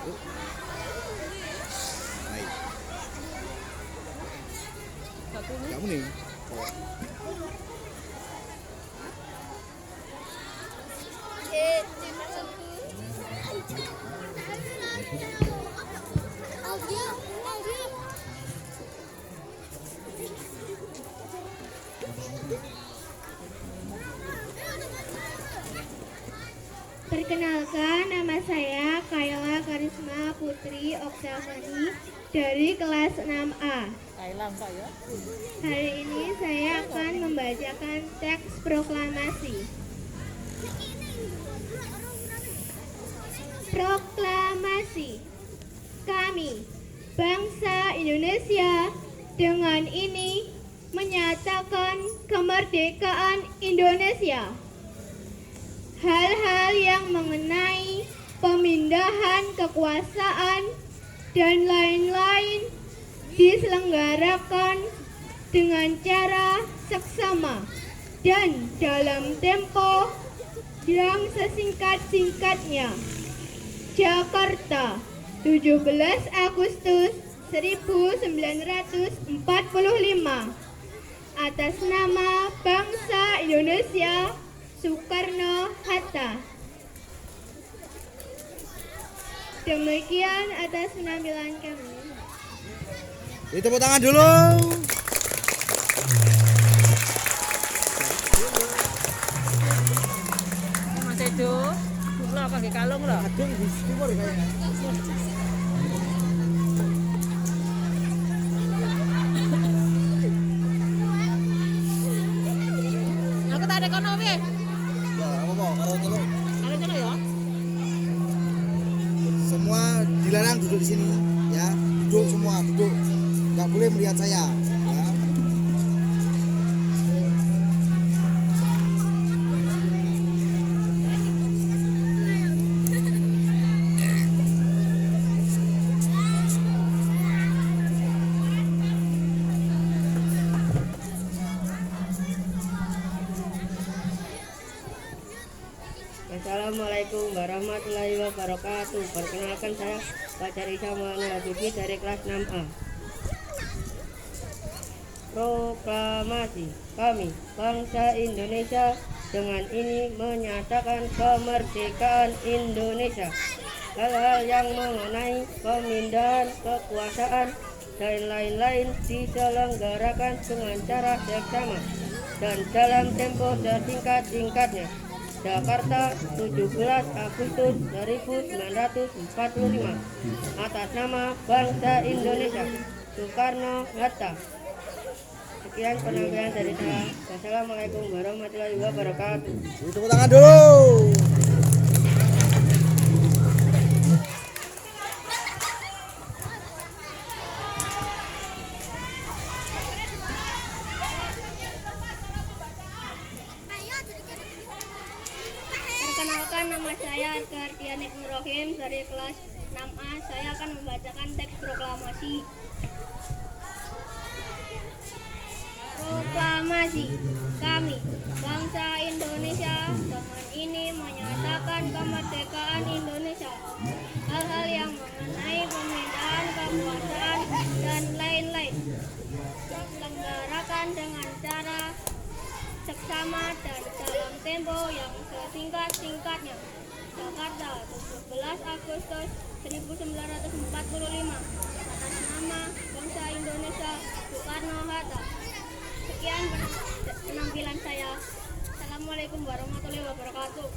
Baik. Kamu nih. Perkenalkan, nama saya Kayla Karisma Putri Oktavani dari kelas 6A. Hari ini saya akan membacakan teks proklamasi. Proklamasi. Kami, bangsa Indonesia, dengan ini menyatakan kemerdekaan Indonesia. Hal-hal yang mengenai pemindahan kekuasaan dan lain-lain diselenggarakan dengan cara seksama dan dalam tempo yang sesingkat-singkatnya. Jakarta, 17 Agustus 1945. Atas nama bangsa Indonesia, Soekarno-Hatta. Demikian atas penampilan kami. Tepuk tangan dulu. Mas Edo, lo pakai kalung lo. Ada di timur kayaknya. Aku tak ada ekonomi. Ya, apa mau? Kalau celuk. Kalau celuk ya. Semua dilarang duduk di sini, ya. Duduk semua, duduk. Nggak boleh melihat saya. Ya. Assalamualaikum warahmatullahi wabarakatuh. Perkenalkan saya Fajar Isa Maulana Habibi dari kelas 6A. Proklamasi. Kami, bangsa Indonesia, dengan ini menyatakan kemerdekaan Indonesia. Hal-hal yang mengenai pemindahan kekuasaan dan lain-lain diselenggarakan dengan cara seksama dan dalam tempo sesingkat-singkatnya. Jakarta, 17 Agustus 1945. Atas nama bangsa Indonesia, Soekarno-Hatta. Sekian penampilan dari saya. Wassalamualaikum warahmatullahi wabarakatuh. Tepuk tangan dulu. Perkenalkan, nama saya Ardianik Nurrohim dari kelas 6A. Saya akan membacakan teks proklamasi. Proklamasi. Kami, bangsa Indonesia, dengan ini menyatakan kemerdekaan Indonesia. Hal-hal yang mengenai pemindahan kekuasaan dan lain-lain diselenggarakan dengan cara seksama dan dalam tempo yang sesingkat-singkatnya. Jakarta, 17 Agustus 1945. Atas nama bangsa Indonesia, Soekarno-Hatta. Sekian penampilan saya. Assalamualaikum warahmatullahi wabarakatuh.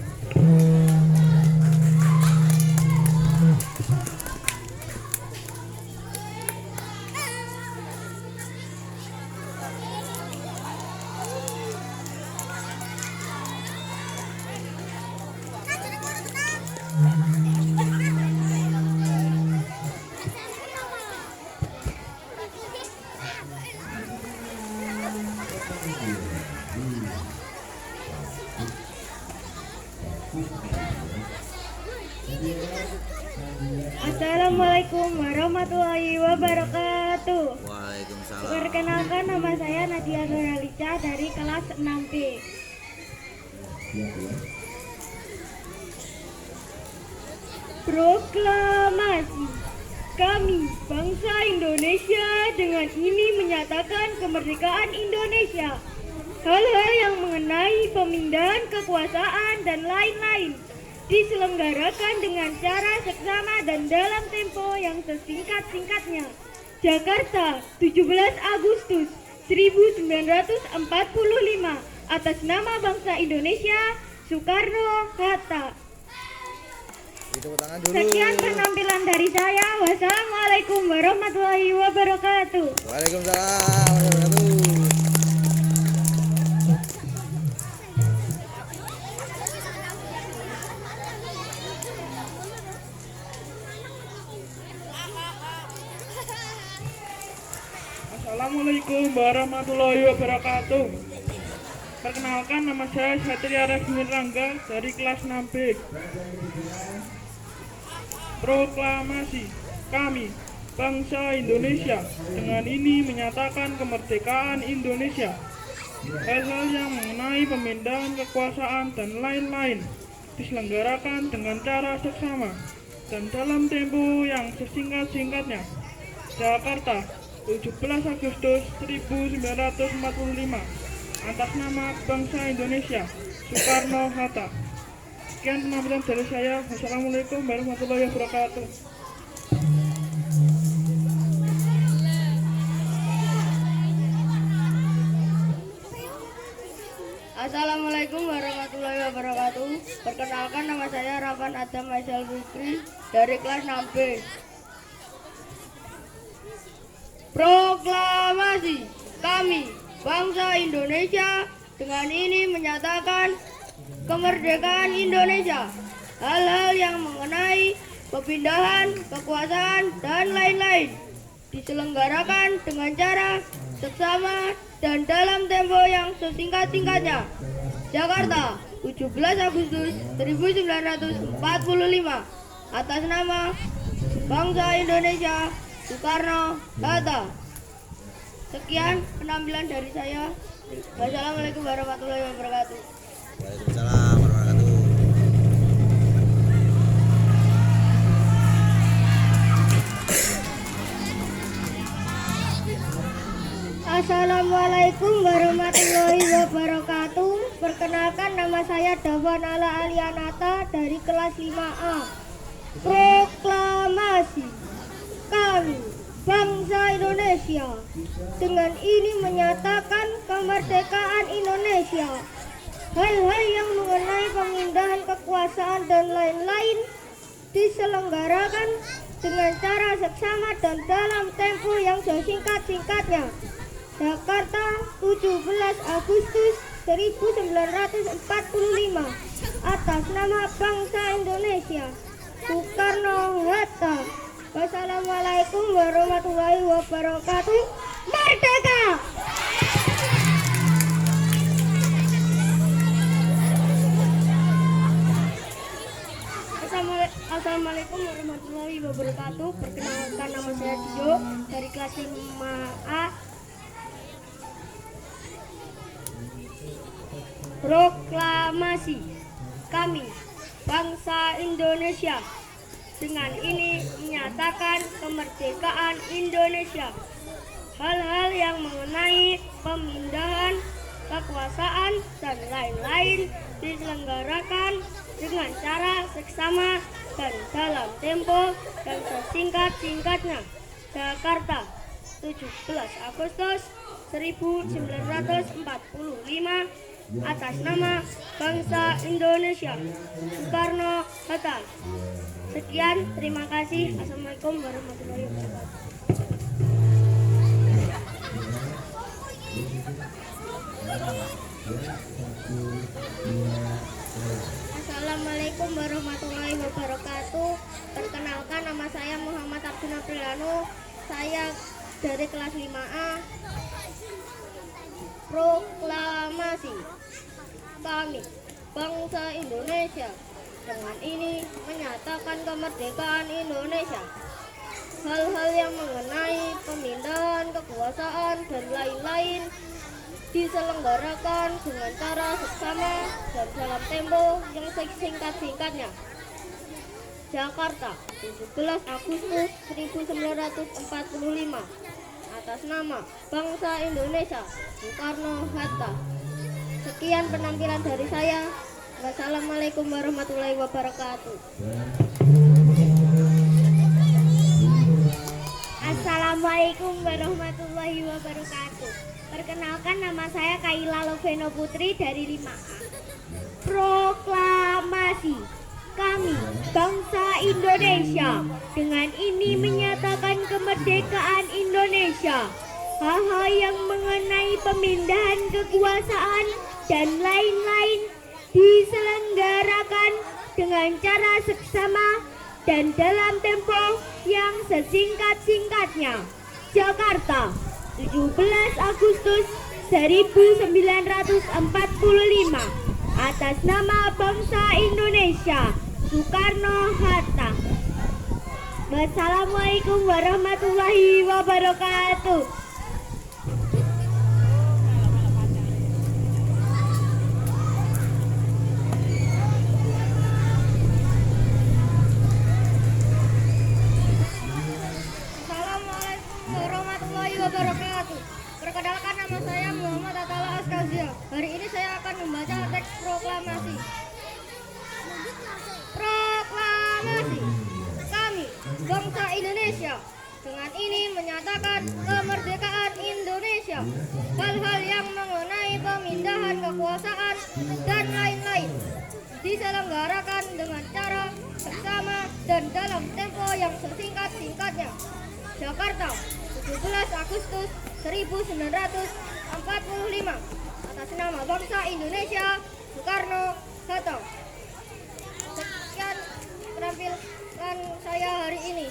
Assalamualaikum warahmatullahi wabarakatuh. Waalaikumsalam. Perkenalkan, nama saya Nadia Nuralica dari kelas 6B. Proklamasi. Kami, bangsa Indonesia, dengan ini menyatakan kemerdekaan Indonesia. Hal-hal yang mengenai pemindahan kekuasaan dan lain-lain diselenggarakan dengan cara seksama dan dalam tempo yang sesingkat-singkatnya. Jakarta, 17 Agustus 1945. Atas nama bangsa Indonesia, Soekarno-Hatta. Tepuk tangan dulu. Sekian penampilan dari saya. Wassalamualaikum warahmatullahi wabarakatuh. Waalaikumsalam warahmatullahi wabarakatuh. Assalamualaikum warahmatullahi wabarakatuh. Perkenalkan, nama saya Satria Resmi Rangga dari kelas 6B. Proklamasi. Kami, bangsa Indonesia, dengan ini menyatakan kemerdekaan Indonesia. Hal-hal yang mengenai pemindahan kekuasaan dan lain-lain diselenggarakan dengan cara seksama dan dalam tempo yang sesingkat-singkatnya. Jakarta, 17 Agustus 1945. Atas nama bangsa Indonesia, Soekarno-Hatta. Sekian penampilan dari saya. Wassalamualaikum warahmatullahi wabarakatuh. Assalamualaikum warahmatullahi wabarakatuh. Perkenalkan, nama saya Rafan Adam Maisal Fikri dari kelas 6B. Proklamasi. Kami, bangsa Indonesia, dengan ini menyatakan kemerdekaan Indonesia. Hal-hal yang mengenai pemindahan kekuasaan dan lain-lain diselenggarakan dengan cara seksama dan dalam tempo yang sesingkat-singkatnya. Jakarta, 17 Agustus 1945. Atas nama bangsa Indonesia, Soekarno-Hatta. Sekian penampilan dari saya. Wassalamualaikum warahmatullahi wabarakatuh. Waalaikumsalam warahmatullahi wabarakatuh. Assalamualaikum warahmatullahi wabarakatuh. Perkenalkan, nama saya Davan Ala Alianata dari kelas 5A. Proklamasi. Kami, bangsa Indonesia, dengan ini menyatakan kemerdekaan Indonesia. Hal-hal yang mengenai pemindahan kekuasaan dan lain-lain diselenggarakan dengan cara seksama dan dalam tempo yang sesingkat-singkatnya. Jakarta, 17 Agustus 1945. Atas nama bangsa Indonesia, Soekarno-Hatta. Wassalamualaikum warahmatullahi wabarakatuh. Merdeka! Assalamualaikum warahmatullahi wabarakatuh. Perkenalkan, nama saya Dio dari kelas 5A. Proklamasi. Kami, bangsa Indonesia, dengan ini menyatakan kemerdekaan Indonesia. Hal-hal yang mengenai pemindahan kekuasaan dan lain-lain diselenggarakan dengan cara seksama dan dalam tempo yang sesingkat-singkatnya. Jakarta, 17 Agustus 1945. Atas nama bangsa Indonesia, Soekarno-Hatta. Sekian, terima kasih. Assalamualaikum warahmatullahi wabarakatuh. Assalamualaikum warahmatullahi wabarakatuh. Perkenalkan, nama saya Muhammad Abdul Apriliano. Saya dari kelas 5A. Proklamasi. Kami, bangsa Indonesia, dengan ini menyatakan kemerdekaan Indonesia. Hal-hal yang mengenai pemindahan kekuasaan dan lain-lain diselenggarakan dengan cara seksama dan dalam tempo yang singkat-singkatnya. Jakarta, 17 Agustus 1945. Atas nama bangsa Indonesia, Soekarno-Hatta. Sekian penampilan dari saya. Wassalamualaikum warahmatullahi wabarakatuh. Assalamualaikum warahmatullahi wabarakatuh. Perkenalkan, nama saya Kaila Loveno Putri dari 5A. Proklamasi. Kami, bangsa Indonesia, dengan ini menyatakan kemerdekaan Indonesia. Hal-hal yang mengenai pemindahan kekuasaan dan lain-lain diselenggarakan dengan cara seksama dan dalam tempo yang sesingkat-singkatnya. Jakarta, 17 Agustus 1945. Atas nama bangsa Indonesia, Soekarno-Hatta. Wassalamualaikum warahmatullahi wabarakatuh. Assalamualaikum warahmatullahi wabarakatuh. Perkenalkan, nama saya Muhammad Atala Askazia. Hari ini saya akan membaca teks proklamasi. Proklamasi. Kami, bangsa Indonesia, dengan ini menyatakan kemerdekaan Indonesia. Hal-hal yang mengenai pemindahan kekuasaan dan lain-lain diselenggarakan dengan cara seksama dan dalam tempo yang sesingkat-singkatnya. Jakarta, 17 Agustus 1945. Atas nama bangsa Indonesia, Soekarno-Hatta. Sekian penampilan saya hari ini.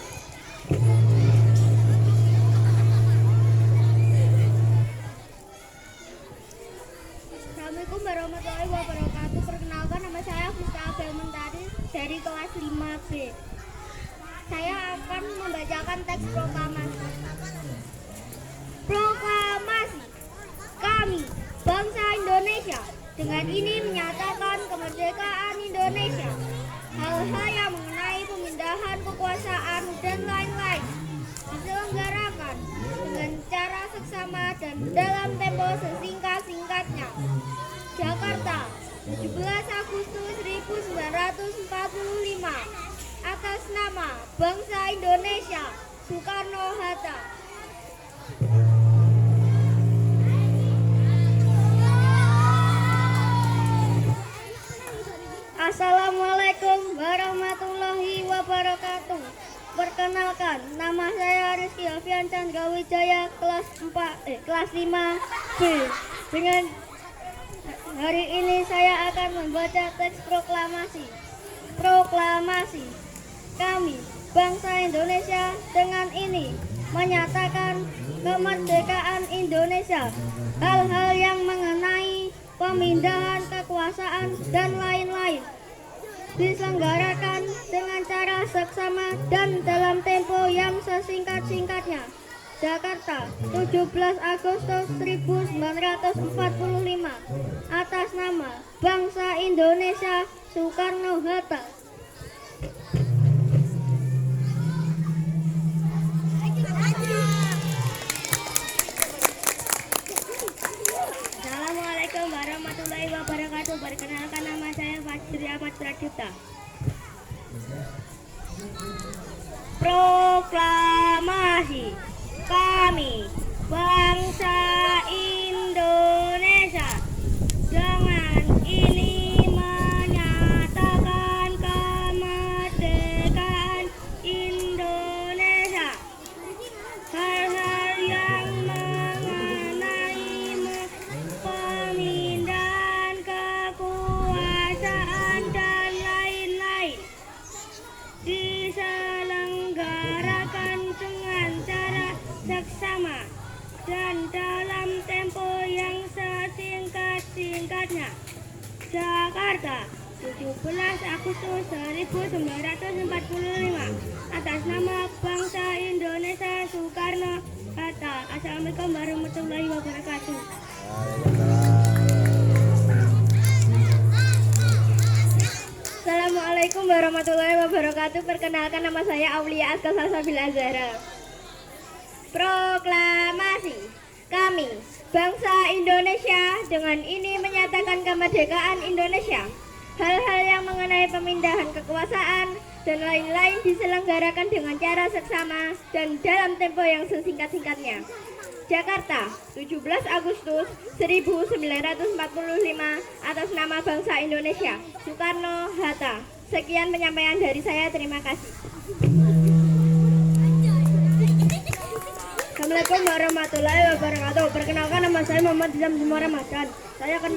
Assalamualaikum warahmatullahi wabarakatuh. Perkenalkan, nama saya Fusta Abel Mentari dari kelas 5B. Saya akan membacakan teks proklamasi. Proklamasi. Kami, bangsa Indonesia, dengan ini menyatakan kemerdekaan Indonesia. Hal-hal yang mengenai pemindahan kekuasaan dan lain-lain diselenggarakan dengan cara seksama dan dalam tempo sesingkat-singkatnya. Jakarta, 17 Agustus 1945. Atas nama bangsa Indonesia, Soekarno-Hatta. Assalamualaikum warahmatullahi wabarakatuh. Perkenalkan, nama saya Rizky Alfian Chandra Wijaya, kelas 5B. Dengan hari ini saya akan membaca teks proklamasi. Proklamasi. Kami, bangsa Indonesia, dengan ini menyatakan kemerdekaan Indonesia. Hal-hal yang mengenai pemindahan kekuasaan dan lain-lain diselenggarakan dengan cara seksama dan dalam tempo yang sesingkat-singkatnya. Jakarta, 17 Agustus 1945. Atas nama bangsa Indonesia, Soekarno-Hatta. Assalamualaikum warahmatullahi wabarakatuh. Perkenalkan, nama saya Fajri Ahmad Pradipta. Proklamasi. Kami, bangsa Indonesia, dengan ini menyatakan kemerdekaan Indonesia. Hal-hal yang mengenai pemindahan kekuasaan dan lain-lain diselenggarakan dengan cara seksama dan dalam tempo yang sesingkat-singkatnya. Jakarta, 17 Agustus 1945. Atas nama bangsa Indonesia, Soekarno-Hatta. Assalamualaikum warahmatullahi wabarakatuh. Assalamualaikum warahmatullahi wabarakatuh. wabarakatuh. Perkenalkan, nama saya Aulia Aska Salsabila Azhara. Proklamasi. Kami, bangsa Indonesia, dengan ini menyatakan kemerdekaan Indonesia. Hal-hal yang mengenai pemindahan kekuasaan dan lain-lain diselenggarakan dengan cara seksama dan dalam tempo yang sesingkat-singkatnya. Jakarta, 17 Agustus 1945, atas nama bangsa Indonesia, Soekarno-Hatta. Sekian penyampaian dari saya, terima kasih. Assalamualaikum warahmatullahi wabarakatuh. Perkenalkan, nama saya Muhammad Zamzuma Ramadan. Saya akan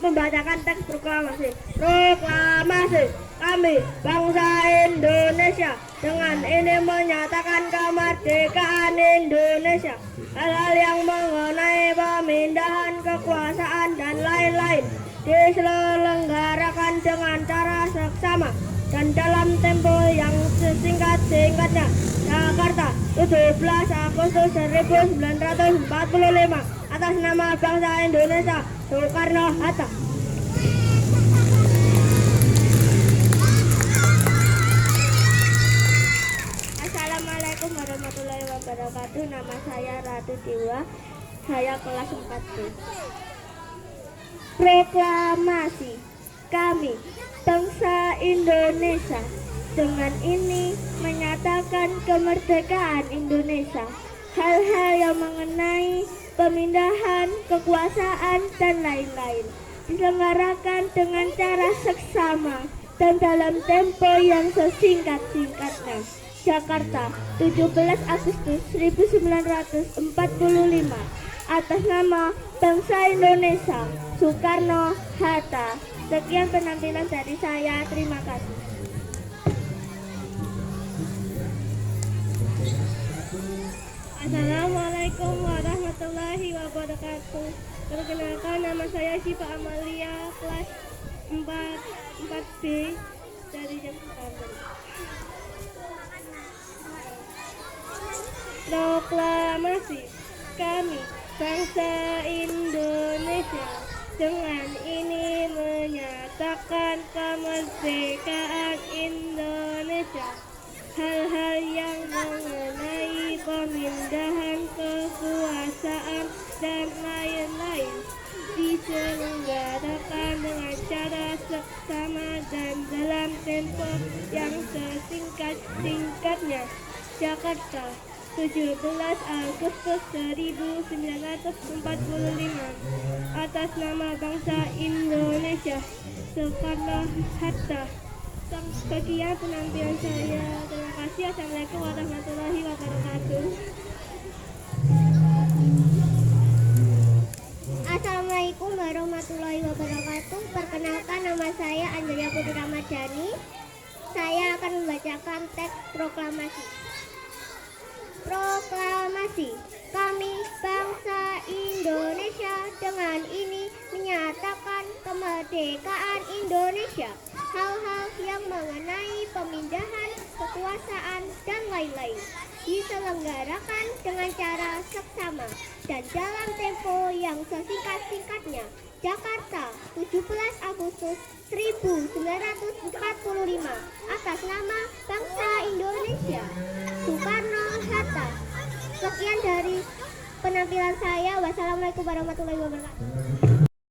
membacakan teks proklamasi. Proklamasi. Kami, bangsa Indonesia, dengan ini menyatakan kemerdekaan Indonesia. Hal-hal yang mengenai pemindahan kekuasaan dan lain-lain diselenggarakan dengan cara seksama dan dalam tempo yang sesingkat-singkatnya. Jakarta, 17 Agustus 1945, atas nama bangsa Indonesia, Soekarno-Hatta. Assalamualaikum warahmatullahi wabarakatuh. Nama saya Ratu Dewa. Saya kelas 4B. Proklamasi. Kami, bangsa Indonesia, dengan ini menyatakan kemerdekaan Indonesia. Hal-hal yang mengenai pemindahan kekuasaan dan lain-lain diselenggarakan dengan cara seksama dan dalam tempo yang sesingkat-singkatnya. Jakarta, 17 Agustus 1945, atas nama bangsa Indonesia, Soekarno-Hatta. Sekian penampilan dari saya, terima kasih. Assalamualaikum warahmatullahi wabarakatuh. Perkenalkan, nama saya Syifa Amalia, kelas 4B dari Jakarta. Proklamasi. Kami, bangsa Indonesia, dengan ini menyatakan kemerdekaan Indonesia. Hal-hal yang mengenai pemindahan kekuasaan dan lain-lain diselenggarakan dengan cara seksama dan dalam tempo yang sesingkat-singkatnya. Jakarta, 17 Agustus 1945, atas nama bangsa Indonesia, Soekarno-Hatta. Sekian penampilan saya. Terima kasih. Assalamualaikum warahmatullahi wabarakatuh. Assalamualaikum warahmatullahi wabarakatuh. Perkenalkan, nama saya Angelia Putri Ramadhani. Saya akan membacakan teks proklamasi. Proklamasi. Kami, bangsa Indonesia, dengan ini menyatakan kemerdekaan Indonesia. Hal-hal yang mengenai pemindahan kekuasaan dan lain-lain diselenggarakan dengan cara seksama dan dalam tempo yang sesingkat-singkatnya. Jakarta, 17 Agustus 1945, atas nama bangsa Indonesia, Soekarno-Hatta. Sekian dari penampilan saya. Wassalamualaikum warahmatullahi wabarakatuh.